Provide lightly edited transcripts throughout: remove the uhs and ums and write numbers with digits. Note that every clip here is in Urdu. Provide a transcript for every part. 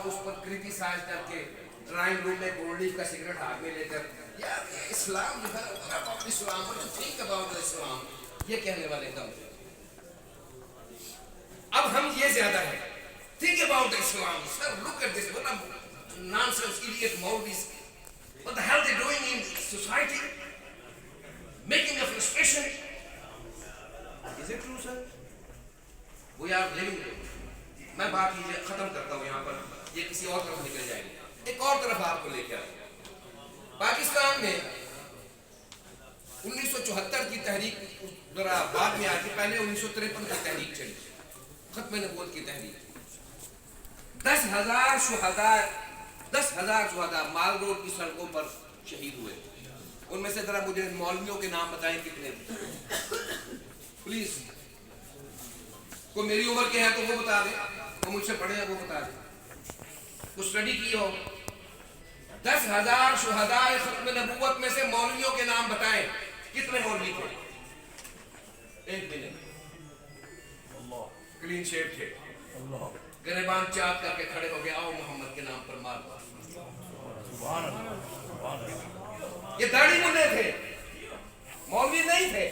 اس پر کریٹیسائز کر کے ڈرائنگ روم میں گولڈ لیف کا سگریٹ ہاتھ میں لے کر یار اسلام جو ہے اسلام ٹھیک اباؤٹ اسلام یہ کہنے والے کم تھے. اب ہم یہ زیادہ ہے think about Islam sir, look at this, what a nonsense idiot Maulvis, what the hell they doing in society, making a frustration. Is it true sir? We are living. میں بات یہ ختم کرتا ہوں یہاں پر, یہ کسی اور طرف نکل جائے گی. ایک اور طرف آپ کو لے کے آئے. پاکستان میں 1974 کی تحریک ذرا بعد میں آتی, پہلے 1953 کی تحریک چلی, ختم نبوت کی تحریک. 10,000 شہداء مال روڈ کی سڑکوں پر شہید ہوئے. ان میں سے ذرا مجھے مولویوں کے نام بتائیں کتنے پلیز. کوئی میری عمر کے ہیں تو وہ بتا دیں, وہ مجھ سے پڑھے ہیں وہ بتا دیں, کچھ اسٹڈی کی ہو. 10,000 شہداء ختم نبوت میں سے مولویوں کے نام بتائیں کتنے مولوی تھے. ایک منٹ. کلین شیپ تھے, گریبان چاک کر کے کھڑے ہو گئے, آؤ محمد کے نام پر مار. یہ داڑھی منڈے تھے, مولوی نہیں تھے.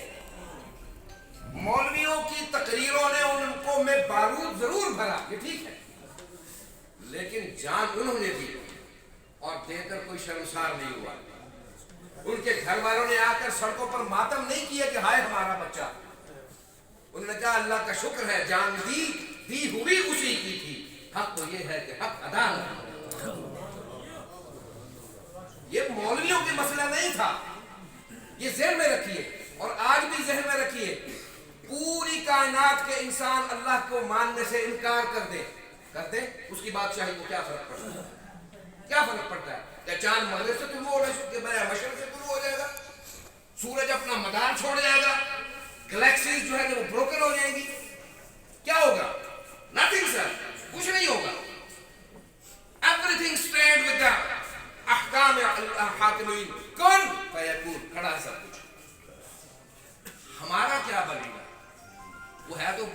مولویوں کی تقریروں نے ان کو میں بارود ضرور بھرا, یہ ٹھیک ہے, لیکن جان انہوں نے دی اور دے کر کوئی شرمسار نہیں ہوا. ان کے گھر والوں نے آ کر سڑکوں پر ماتم نہیں کیا کہ ہائے ہمارا بچہ. انہوں نے کہا اللہ کا شکر ہے جان دی ہوئی اسی کی تھی, حق تو یہ ہے کہ حق ادا نہ. یہ مولویوں کے مسئلہ نہیں تھا, یہ ذہن میں رکھیے اور آج بھی ذہن میں رکھیے. پوری کائنات کے انسان اللہ کو ماننے سے انکار کر دے اس کی بادشاہی کو کیا فرق پڑتا ہے؟ کیا فرق پڑتا ہے؟ کیا چاند مغرب سے طلوع ہو رہا ہے, مشرق سے طلوع ہو جائے گا, سورج اپنا مدار چھوڑ جائے گا, گلیکسیز جو ہے وہ بروکن ہو جائیں گی, کیا ہوگا؟ نتھنگ سر, کچھ نہیں ہوگا. everything stand with the احکام حاکمین, کون فیکون, کھڑا ہے سب کچھ. ہمارا کیا بنے گا؟ وہ ہے تو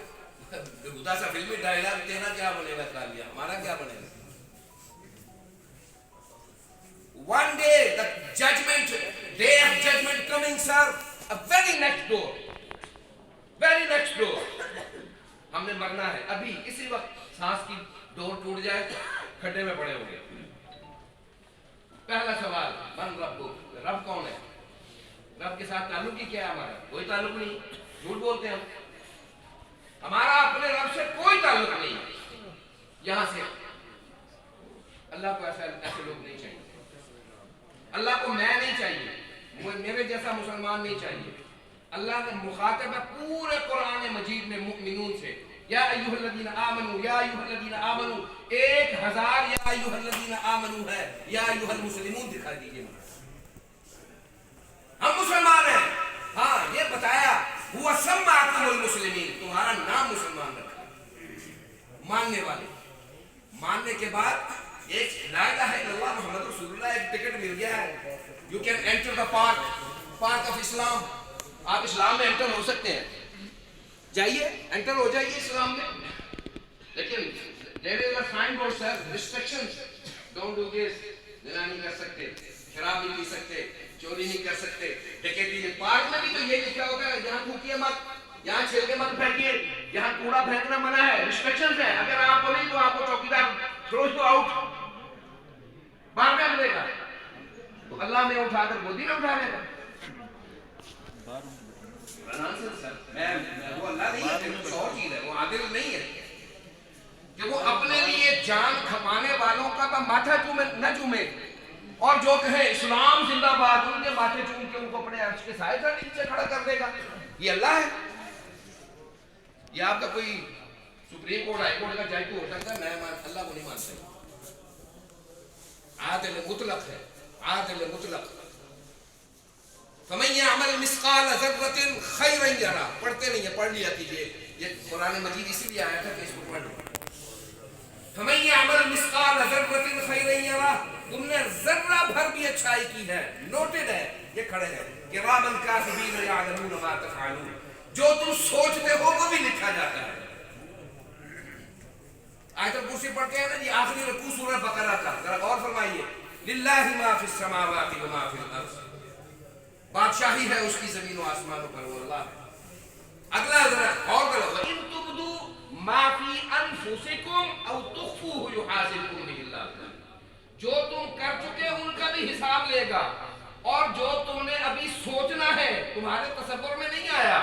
خدا سا فلمی ڈائلاگ, تیرا کیا بنے گا کالیا, ہمارا کیا بنے گا؟ One day, the day of judgment coming, sir, very next door. ہم نے مرنا ہے ابھی اسی وقت, سانس کی ڈور ٹوٹ جائے کھڈے میں پڑے ہو گئے. پہلا سوال, من رب, رب کون ہے؟ رب کے ساتھ تعلق ہی کیا ہے ہمارا؟ کوئی تعلق نہیں, جھوٹ بولتے ہیں ہم. ہمارا اپنے رب سے کوئی تعلق نہیں. یہاں سے اللہ کو ایسے لوگ نہیں چاہیے. اللہ کو میں نہیں چاہیے, میرے جیسا مسلمان نہیں چاہیے. اللہ نے مخاطب ہے پورے قرآن مجید میں مؤمنون سے, یا ایھا الذین آمنوا, یا ایھا الذین آمنوا, 1000 یا ایھا الذین آمنوا ہے, یا ایھا المسلمون دکھا دیجیے. ہم مسلمان ہیں, ہاں یہ بتایا ہوا سماکم المسلمین, تمہارا نام مسلمان رکھا. ماننے والے, ماننے کے بعد ایک لا الہ الا اللہ محمد رسول اللہ, ایک ٹکٹ مل گیا ہے. You can enter the park of Islam. آپ اسلام میں انٹر ہو سکتے ہیں, جائیے انٹر ہو جائیے اسلام میں. لیکن there is a signboard sir, restrictions, don't do this. زنا نہیں کر سکتے, شراب نہیں پی سکتے, چوری نہیں کر سکتے, ڈکیتی نہیں. پارک میں بھی تو یہ لکھا ہوگا یہاں تھوکیے مت, یہاں چھلکے مت پھینکیے, یہاں کوڑا پھینکنا منع ہے, ریسٹرکشنز ہیں. اگر آپ کو نہیں تو آپ کو چوکیدار تھروز تو آؤٹ, باہر کر دے گا. تو اللہ میں اٹھا کر گودی میں اٹھا لے گا. وہ اللہ نہیں ہے, کچھ اور چیز ہے, وہ عادل نہیں ہے کہ وہ اپنے لیے جان کھپانے والوں کا تو ماتھا چومے نہ چومے, اور جو کہے اسلام زندہ باد ان کے ماتھے چوم کے ان کو اپنے عرش کے سائے سے نیچے کھڑا کر دے گا. یہ اللہ ہے؟ یہ آپ کا کوئی سپریم کورٹ, ہائی کورٹ کا جج تو ہو سکتا ہے, میں اللہ کو نہیں مانتا. عادل مطلق ہے, عادل مطلق. فَمَن يَعْمَلْ مِثْقَالَ ذَرَّةٍ خَيْرًا يَرَهُ. پڑھتے نہیں ہیں, پڑھ لیا کیجیے, یہ قرآن مجید اسی لیے آیا تھا کہ اس کو پڑھ لو. فَمَن يَعْمَلْ مِثْقَالَ ذَرَّةٍ خَيْرًا يَرَهُ. تم نے ذرہ بھر بھی اچھائی کی ہے, نوٹڈ ہے, یہ کھڑے ہیں کِرَامًا كَاتِبِينَ يَعْلَمُونَ مَا تَفْعَلُونَ. جو تم سوچتے ہو وہ بھی لکھا جاتا ہے. آیت الکرسی پڑھتے ہیں نا جی آخری رکوع سورہ بقرہ کا، ذرا غور فرمائیے، للہ ما فی السماوات و ما فی الارض، بادشاہی ہے اس کی زمین و آسمانوں پر، وہ اللہ ہے۔ اگلا ذرا غور کرو، وَإِن تُبْدُوا مَا فِي أَنفُسِكُمْ أَوْ تُخْفُوهُ يُحَاسِبْكُم بِهِ اللَّهُ، جو تم کر چکے ان کا بھی حساب لے گا، اور جو تم نے ابھی سوچنا ہے تمہارے تصور میں نہیں آیا،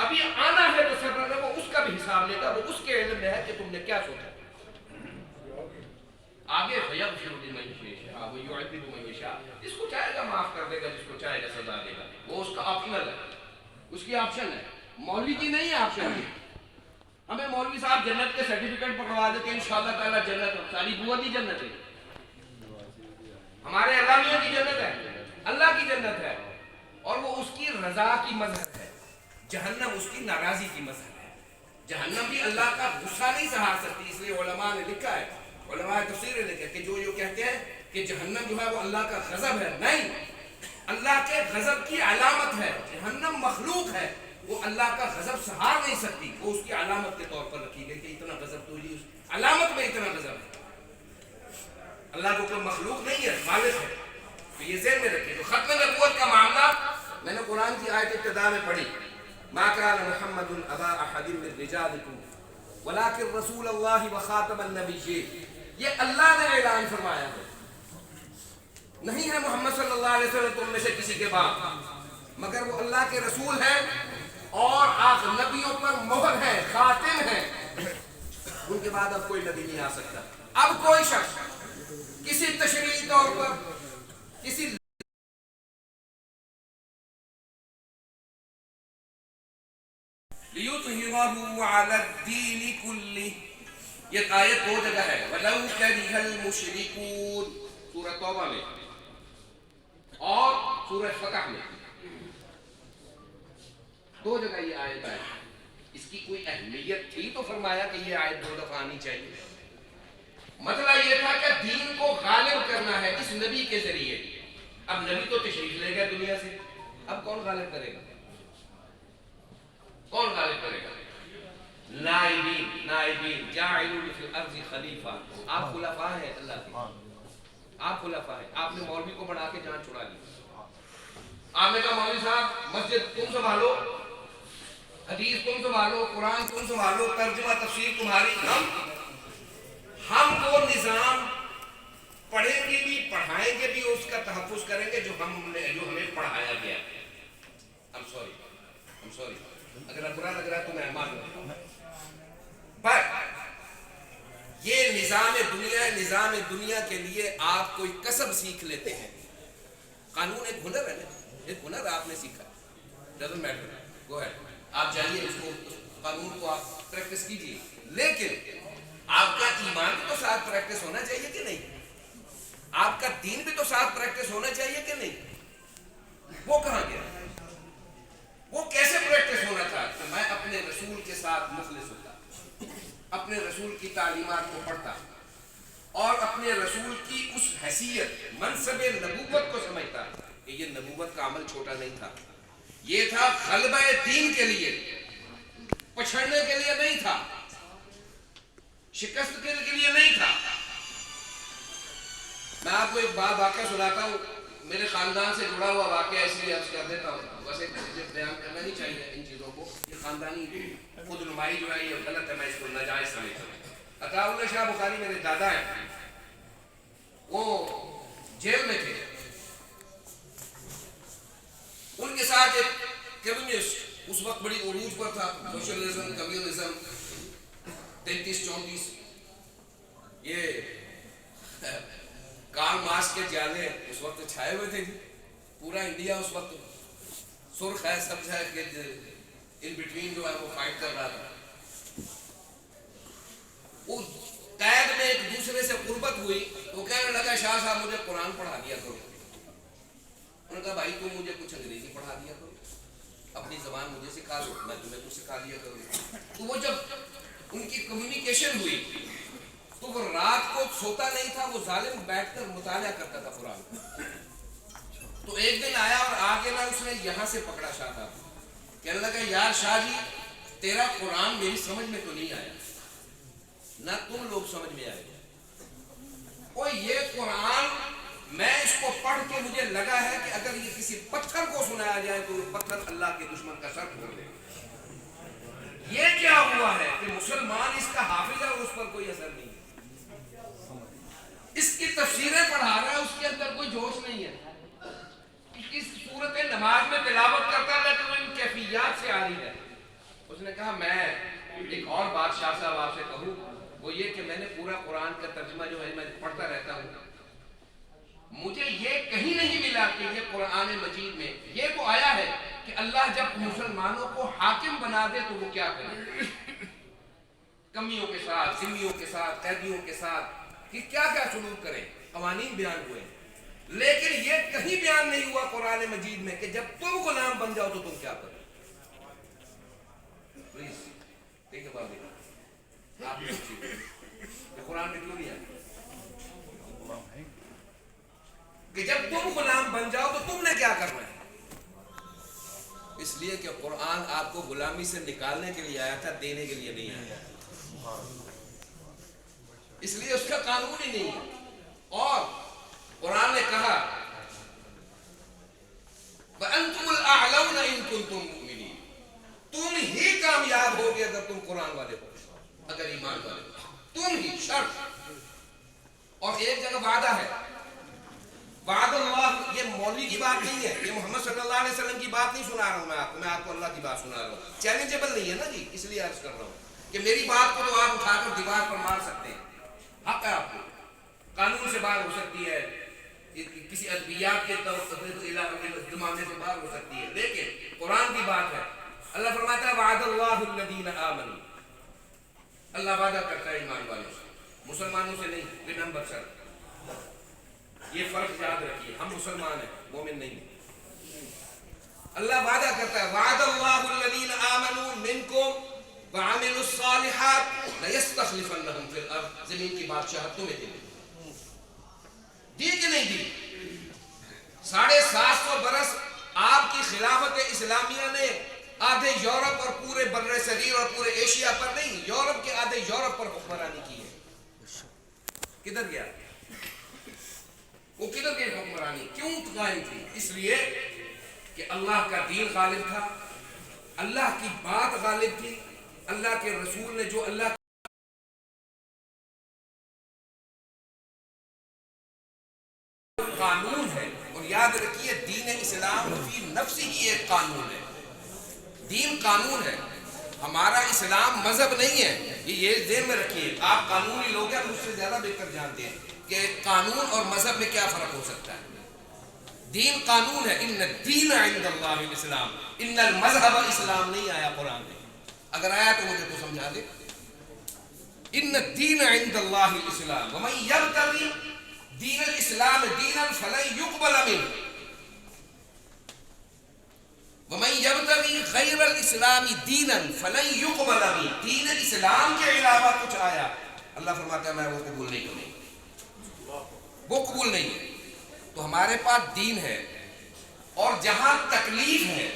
ابھی آنا ہے تصور میں، وہ اس کا بھی حساب لے گا، وہ اس کے علم میں ہے کہ تم نے کیا سوچا۔ آگے فَيَغْفِرُ لِمَن يَشَاءُ وَيُعَذِّبُ مَن يَشَاءُ، جس کو چاہے گا معاف کر دے گا، جس کو چاہے گا سزا دے گا، وہ اس کا آپشنل ہے، اس کی آپشن ہے، مولوی کی نہیں ہے آپشن کی۔ ہمیں مولوی صاحب جنت کے سرٹیفکیٹ پکڑوا دیتے ہیں انشاءاللہ تعالیٰ جنت، ساری بوت ہی جنت ہے، ہمارے اللہ میاں کی جنت ہے، اللہ کی جنت ہے، اور وہ اس کی رضا کی مظہر ہے، جہنم اس کی ناراضی کی مظہر ہے۔ جہنم بھی اللہ کا غصہ نہیں سہا سکتی، اس لیے علماء نے لکھا ہے، علماء تفسیر نے لکھا ہے کہ جو کہتے ہیں کہ جہنم جو ہے وہ اللہ کا غضب ہے، نہیں، اللہ کے غضب کی علامت ہے، جہنم مخلوق ہے، وہ اللہ کا غضب سہار نہیں سکتی، وہ اس کی علامت کے طور پر رکھی گئی کہ اتنا غضب تو جی علامت میں اتنا غضب ہے۔ اللہ کو کوئی مخلوق نہیں ہے، خالق ہے، تو یہ ذہن میں رکھیں۔ تو ختم نبوت کا معاملہ میں نے قرآن کی آیت ابتدا میں پڑھی، ما کان محمد ابا احد من رجالکم ولکن رسول اللہ وخاتم النبیین، یہ اللہ نے اعلان فرمایا ہے، نہیں ہے محمد صلی اللہ علیہ وسلم تم میں سے کسی کے باپ، مگر وہ اللہ کے رسول ہیں اور آخر نبیوں پر مہر ہے، خاتم ہے، ان کے بعد اب کوئی نبی نہیں آ سکتا۔ اب کوئی شخص کسی تشریعی طور پر کسی لِيُظْهِرَهُ عَلَى الدِّينِ كُلِّهِ، یہ آیت دو جگہ ہے، وَلَوْ كَرِهَ الْمُشْرِكُونَ، سورہ توبہ میں اور سورہ فتح میں، دو جگہ یہ آیت ہے۔ اس کی کوئی اہمیت تھی تو فرمایا کہ یہ آیت دو دفعہ آنی چاہیے۔ مسئلہ یہ تھا کہ دین کو غالب کرنا ہے اس نبی کے ذریعے۔ اب نبی تو تشریف لے گیا دنیا سے، اب کون غالب کرے گا؟ کون غالب کرے گا؟ نائبین جاعلون فی الارض خلیفہ، آپ خلفاء ہیں اللہ کے، آپ خلفاء ہیں، آپ نے مولوی کو بنا کے جان چھڑا لی، آپ نے کہا مولوی صاحب مسجد تم سنبھالو، حدیث تم سنبھالو، قرآن تم سنبھالو، ترجمہ تفسیر تمہاری، ہم وہ نظام پڑھیں گے بھی، پڑھائیں گے بھی، اس کا تحفظ کریں گے جو ہمیں پڑھایا گیا۔ I'm sorry اگر برا لگ رہا ہے تو میں معلوم ہوں، پر یہ نظام دنیا کے لیے آپ کوئی کسب سیکھ لیتے ہیں۔ قانون ایک ہنر ہے نا، ایک ہنر آپ نے سیکھا، ڈزنٹ میٹر، گو ہے، آپ جائیے اس قانون کو آپ پریکٹس کیجیے، لیکن آپ کا ایمان بھی تو ساتھ پریکٹس ہونا چاہیے کہ نہیں؟ آپ کا دین بھی تو ساتھ پریکٹس ہونا چاہیے کہ نہیں؟ وہ کہاں گیا؟ وہ کیسے پریکٹس ہونا تھا کہ میں اپنے رسول کے ساتھ مخلص ہوتا، اپنے رسول کی تعلیمات کو پڑھتا اور اپنے رسول کی اس حیثیت منصب نبوت کو سمجھتا کہ یہ نبوت کا عمل چھوٹا نہیں تھا، یہ تھا غلبہ دین کے لیے، پچھڑنے کے لیے نہیں تھا، شکست کے لیے نہیں تھا۔ میں آپ کو ایک بات واقعہ سناتا ہوں، میرے خاندان سے جڑا ہوا واقعہ، اس لیے عرض کر دیتا ہوں، ویسے مجھے بیان کرنا نہیں چاہیے ان چیزوں کو، یہ خاندانی خود نمائی جو ہے یہ غلط ہے، میں اس کو ناجائز سمجھتا ہوں۔ عطا اللہ شاہ بخاری میرے دادا ہیں، وہ جیل میں تھے، ان کے ساتھ ایک کمیونسٹ اس وقت بڑی عروج پر تھا، سوشلزم، کمیونزم، 33-34، یہ کارل مارکس کے جالے اس وقت چھائے ہوئے تھے، پورا انڈیا اس وقت سرخ ہے، سبز ہے، کہ ان بٹوین جو ہے وہ فائٹ کر رہا تھا۔ وہ قید میں ایک دوسرے سے قربت ہوئی، تو کہنے لگا شاہ صاحب مجھے قرآن پڑھا دیا کرو۔ انہوں نے کہا بھائی تم مجھے کچھ انگریزی پڑھا دیا کرو، اپنی زبان مجھے سکھا دو، میں تمہیں کچھ سکھا دیا کروں۔ تو وہ جب ان کی کمیونیکیشن ہوئی تو وہ رات کو سوتا نہیں تھا، وہ ظالم بیٹھ کر مطالعہ کرتا تھا قرآن کو۔ تو ایک دن آیا اور آگے نا اس نے یہاں سے پکڑا شاہ صاحب، کہنے لگا یار شاہ جی تیرا قرآن میری سمجھ میں تو نہیں آیا، نہ تم لوگ سمجھ میں آئے گا. اور یہ قرآن میں اس کو پڑھ کے مجھے لگا ہے کہ اگر یہ کسی پتھر کو سنایا جائے تو وہ پتھر اللہ کے دشمن کا سر پھوڑ دے. یہ کیا ہوا ہے کہ مسلمان اس کا حافظ ہے اور اس پر کوئی اثر نہیں ہے. اس کی تفسیریں پڑھا رہا ہے، اس کے اندر کوئی جوش نہیں ہے. اس صورت نماز میں تلاوت کرتا ہے لیکن وہ ان کیفیات سے آ رہی ہے. اس نے کہا میں ایک اور بات شاہ صاحب آپ سے کہوں، وہ یہ کہ میں نے پورا قرآن کا ترجمہ جو ہے میں پڑھتا رہتا ہوں، مجھے یہ کہیں نہیں ملا کہ یہ قرآن مجید میں یہ تو آیا ہے کہ اللہ جب مسلمانوں کو حاکم بنا دے تو وہ کیا کرے، کمیوں کے ساتھ، ذمیوں کے ساتھ، قیدیوں کے ساتھ کہ کیا کیا سلوک کریں، قوانین بیان ہوئے. لیکن یہ کہیں بیان نہیں ہوا قرآن مجید میں کہ جب تم غلام بن جاؤ تو تم کیا کرو. پلیز ٹھیک ہے بابی آپ قرآن میں کیوں نہیں آیا کہ جب تم غلام بن جاؤ تو تم نے کیا کرنا ہے. اس لیے کہ قرآن آپ کو غلامی سے نکالنے کے لیے آیا تھا، دینے کے لیے نہیں آیا. اس لیے اس کا قانون ہی نہیں ہے. اور قرآن نے کہا وَأَنْتُمُ الْأَعْلَوْنَ إِن كُنتُم مُؤْمِنِينَ، تم ہی کامیاب ہوگے اگر تم قرآن والے ہو، اگر ایمان والے ہو، تم ہی شرط. اور ایک جگہ وعدہ ہے، وعد اللہ، یہ مولوی کی بات نہیں ہے، یہ محمد صلی اللہ علیہ وسلم کی بات نہیں سنا رہا ہوں میں آپ کو اللہ کی بات سنا رہا ہوں. چیلنجیبل نہیں ہے نا جی، اس لیے عرض کر رہا ہوں کہ میری بات کو تو آپ اٹھا کر دیوار پر مار سکتے ہیں، حق ہے آپ کو، قانون سے باہر ہو سکتی ہے، کسی ادبیات کے زمانے سے باہر ہو سکتی ہے، لیکن قرآن کی بات ہے. اللہ فرماتا ہے وعد اللہ الذین آمنوا، اللہ وعدہ کرتا ہے ایمان والوں سے، مسلمانوں سے نہیں. ریممبر سر، یہ فرق یاد رکھیے، ہم مسلمان ہیں، مومن نہیں ہیں. اللہ وعدہ کرتا ہے وعد اللہ الذین آمنوا منکم وعملوا الصالحات لیستخلفنہم فی الارض، زمین کی بادشاہت تمہیں دے دی کہ نہیں دی. 750 برس آپ کی خلافت اسلامیہ نے آدھے یورپ اور پورے بر صغیر اور پورے ایشیا پر نہیں، یورپ کے آدھے یورپ پر حکمرانی کی ہے. کدھر گیا وہ، کدھر گئی حکمرانی؟ کیوں قائم تھی؟ اس لیے کہ اللہ کا دین غالب تھا، اللہ کی بات غالب تھی، اللہ کے رسول نے جو اللہ قانون ہے. اور یاد رکھیے دین اسلام فی نفسی ہی ایک قانون ہے. دین قانون ہے، ہمارا اسلام مذہب نہیں ہے. یہ ذہن میں رکھیے، آپ قانونی لوگ ہیں، مجھ سے زیادہ بہتر جانتے ہیں کہ قانون اور مذہب میں کیا فرق ہو سکتا ہے. دین قانون ہے. ان الدین عند اللہ الاسلام، ان المذہب اسلام نہیں آیا قرآن میں، اگر آیا تو مجھے تو سمجھا دے. ان الدین عند اللہ الاسلام ومن یبتغی دین الاسلام دینا فلن یقبل منه ومن یبتغی غیر الاسلام دینا فلن یقبل منه. دین اسلام کے علاوہ کچھ آیا، اللہ فرماتا ہے میں وہ قبول نہیں کروں، وہ قبول نہیں ہے. تو ہمارے پاس دین ہے، اور جہاں تکلیف ہے،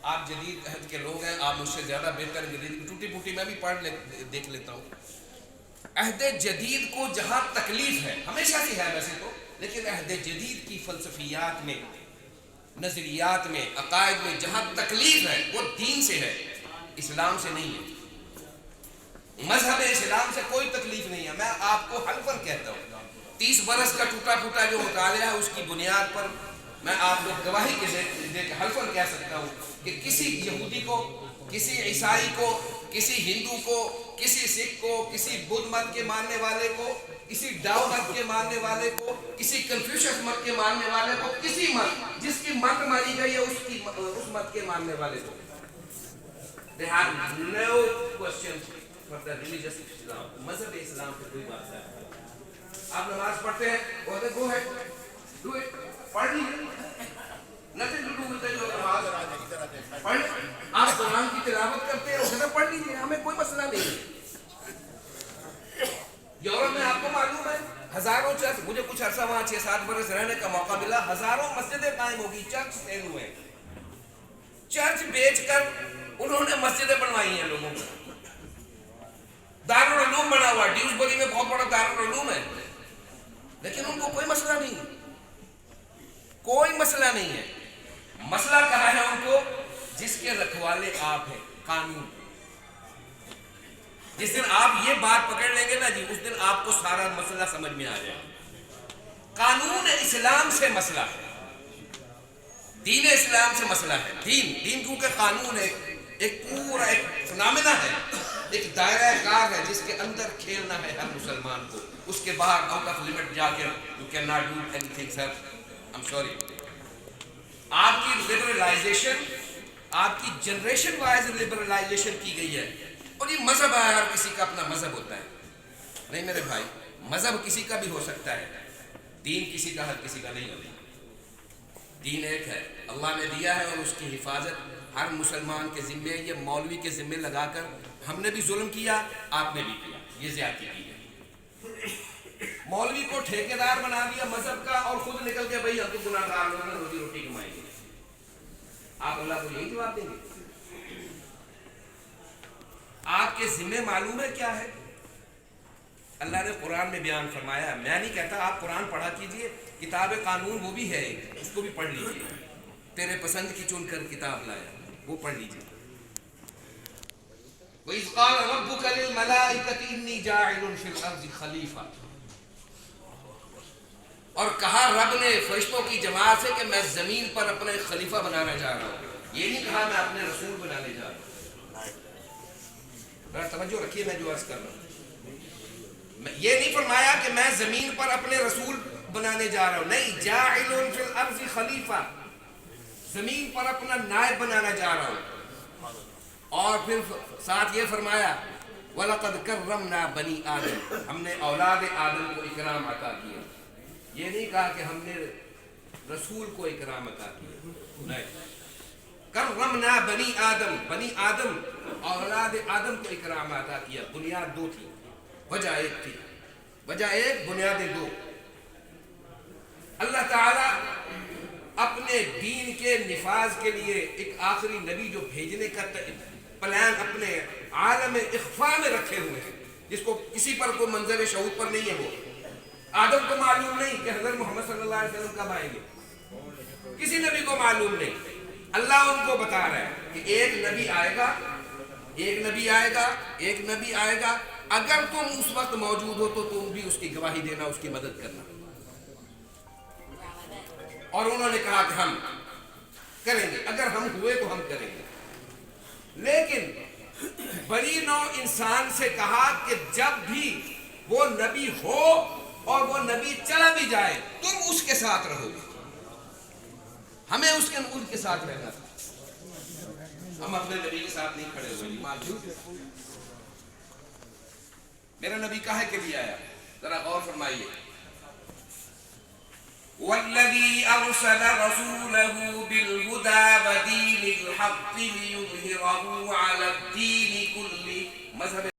آپ جدید عہد کے لوگ ہیں، آپ مجھ سے زیادہ بہتر جدید ٹوٹی پھوٹی میں بھی پڑھ دیکھ لیتا ہوں. عہد جدید کو جہاں تکلیف ہے، ہمیشہ سے ہے ویسے تو، لیکن عہد جدید کی فلسفیات میں، نظریات میں، عقائد میں جہاں تکلیف ہے وہ دین سے ہے، اسلام سے نہیں ہے. مذہب اسلام سے کوئی تکلیف نہیں ہے. میں آپ کو حلفاً کہتا ہوں، 30 برس کا ٹوٹا پھوٹا جو مطالعہ ہے اس کی بنیاد پر میں آپ کو گواہی کے دے کے حلفاً کہہ سکتا ہوں کہ کسی یہودی کو، کسی عیسائی کو، کسی ہندو کو، کسی سکھ کو، کسی بدھ مت کے ماننے والے کو، کسی ڈاؤ مت کے ماننے والے کو، کسی کنفیوشس مت کے ماننے والے کو، کسی مت جس کی مت ماری گئی ہے اس مت کے ماننے والے کو، they have no question for the religious Islam. مذہب اسلام پہ کوئی بات نہیں. آپ نماز پڑھتے ہیں، وہ کہتے ہیں go ahead, do it, پڑھ لیجیے، nothing to do with your نماز. پڑھ، آپ قرآن کی تلاوت کرتے ہیں، وہ کہتے ہیں پڑھ لیجیے، ہمیں کوئی مسئلہ نہیں. یورپ میں آپ کو معلوم ہے ہزاروں چرچ، مجھے کچھ عرصہ وہاں 6-7 برس رہنے کا موقع ملا، ہزاروں مسجدیں قائم ہوگی، چرچ سیل ہوئے، چرچ بیچ کر انہوں نے مسجدیں بنوائی ہیں لوگوں کو. دارالعلوم بنا ہوا، ڈیوزبری میں بہت بڑا دارالعلوم ہے، لیکن ان کو کوئی مسئلہ نہیں، کوئی مسئلہ نہیں ہے۔ مسئلہ کہا ہے ان کو؟ جس کے رکھوالے آپ ہیں، قانون۔ جس دن آپ یہ بات پکڑ لیں گے نا جی، اس دن آپ کو سارا مسئلہ سمجھ میں آ جائے۔ قانون اسلام سے مسئلہ ہے، دین اسلام سے مسئلہ ہے۔ دین کیونکہ قانون ہے، ایک پورا ایک فنامنا ہے، ایک دائرہ کار ہے جس کے اندر کھیلنا ہے ہر مسلمان کو۔ اس کے باہر آؤٹ آف لمٹ جا کے you can not do any thing sir, I am sorry. آپ کی لبرلائزیشن، آپ کی جنریشن وائز لبرلائزیشن کی گئی ہے، اور یہ مذہب ہے، ہر کسی کا اپنا مذہب ہوتا ہے۔ نہیں میرے بھائی، مذہب کسی کا بھی ہو سکتا ہے، دین کسی کا ہر کسی کا نہیں ہوتا۔ دین ایک ہے، اللہ نے دیا ہے، اور اس کی حفاظت ہر مسلمان کے ذمے، یہ مولوی کے ذمے لگا کر ہم نے بھی ظلم کیا، آپ نے بھی کیا، یہ زیادتی کی ہے۔ مولوی کو ٹھیکیدار بنا دیا مذہب کا، اور خود نکل کے بھائی ہم تو گناہ گار لوگ ہیں، روزی روٹی کمائیں گے۔ آپ اللہ کو یہی جواب دیں گے؟ آپ کے ذمے معلوم ہے کیا ہے؟ اللہ نے قرآن میں بیان فرمایا ہے۔ میں نہیں کہتا آپ قرآن پڑھا کیجئے، کتاب قانون وہ بھی ہے، اس کو بھی پڑھ لیجئے، تیرے پسند کی چن کر کتاب لایا، وہ پڑھ لیجئے۔ وَإِذْ قَالَ رَبُّكَ لِلْمَلَائِكَةِ إِنِّي جَاعِلٌ فِي الْأَرْضِ خَلِيفَةً، اور کہا رب نے فرشتوں کی جماعت سے کہ میں زمین پر اپنا ایک خلیفہ بنانا چاہ رہا ہوں، یہ نہیں کہا میں اپنے رسول بنانے جا رہا ہوں۔ ذرا توجہ رکھیے میں جو عرض کر رہا ہوں، یہ نہیں فرمایا کہ میں زمین پر اپنے رسول بنانے جا رہا ہوں، نہیں، جاعل فی الارض خلیفہ، زمین پر اپنا نائب بنانا جا رہا ہوں۔ اور پھر ساتھ یہ فرمایا وَلَقَدْ كَرَّمْنَا بَنِي آدم، ہم نے اولاد آدم کو اکرام عطا کیا۔ یہ نہیں کہا کہ ہم نے رسول کو اکرام عطا کیا، نہیں، کرمنا بنی آدم، بنی آدم اولاد آدم کو اکرام عطا کیا۔ بنیاد دو تھی، وجہ ایک تھی، وجہ ایک، بنیادیں دو۔ اللہ تعالیٰ اپنے دین کے نفاذ کے لیے ایک آخری نبی جو بھیجنے کا پلان اپنے عالم اخفاء میں رکھے ہوئے ہیں، جس کو کسی پر کوئی منظر شہود پر نہیں ہے، وہ آدم کو معلوم نہیں کہ حضرت محمد صلی اللہ علیہ وسلم کب آئیں گے، کسی نبی کو معلوم نہیں۔ اللہ ان کو بتا رہا ہے کہ ایک نبی آئے گا، ایک نبی آئے گا، ایک نبی آئے گا، اگر تم اس وقت موجود ہو تو تم بھی اس کی گواہی دینا، اس کی مدد کرنا۔ اور انہوں نے کہا کہ ہم کریں گے، اگر ہم ہوئے تو ہم کریں گے۔ لیکن بنی نوع انسان سے کہا کہ جب بھی وہ نبی ہو اور وہ نبی چلا بھی جائے تم اس کے ساتھ رہو گے، ہمیں اس کے ساتھ رہنا تھا، ہم اپنے نبی کے ساتھ نہیں کھڑے ہوئے۔ میرا نبی کہے کے لیے آیا، ذرا غور فرمائیے۔ وَالَّذِي أَرْسَلَ رَسُولَهُ بِالْهُدَى وَدِينِ الْحَقِّ لِيُظْهِرَهُ عَلَى الدِّينِ كُلِّهِ، مذہب